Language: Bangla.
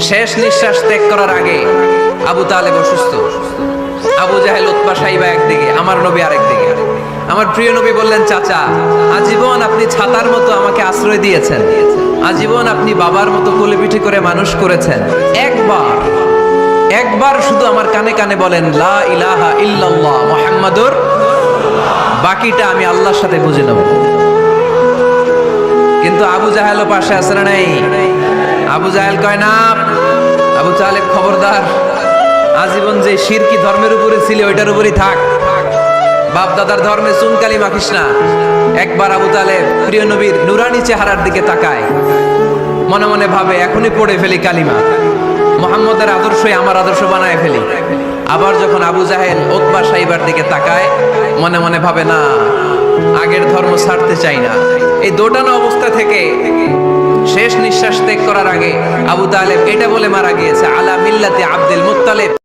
শেষ নিঃশ্বাস ত্যাগ করার আগে আবু তালেব অসুস্থ। আবু জাহেল, উতবা, সাইবা একদিকে, আমার নবী আরেকদিকে। আমার প্রিয় নবী বললেন, চাচা, আজীবন আপনি ছাতার মতো আমাকে আশ্রয় দিয়েছেন, আজীবন আপনি বাবার মতো কোলে পিঠে করে মানুষ করেছেন, একবার শুধু আমার কানে কানে বলেন লা ইলাহা ইল্লাল্লাহ মুহাম্মাদুর, বাকিটা আমি আল্লাহর সাথে বুঝে নেব। কিন্তু আবু জাহেলও পাশে আছে না নাই? আবু জাহেল কয় না, আবু তালেব খবরদার, আজীবন যে শিরকি ধর্মের উপরে ছিল ওইটার উপরেই থাক, বাপ দাদার ধর্মে চুনকালি মাখিস না। একবার আবু তালেব প্রিয় নবীর নুরানি চেহারার দিকে তাকায়, মনে মনে ভাবে এখনই পড়ে ফেলি কালিমা, মুহাম্মদের আদর্শই আমার আদর্শ বানায় ফেলি। আবার যখন আবু জাহেল উতবা সাইবার দিকে তাকায়, মনে মনে ভাবে না, আগের ধর্ম ছাড়তে চাই না। এই দোটানো অবস্থা থেকে শেষ নিঃশ্বাস ত্যাগ করার আগে আবু তালেব এটা বলে মারা গিয়েছে, আলা মিল্লাতি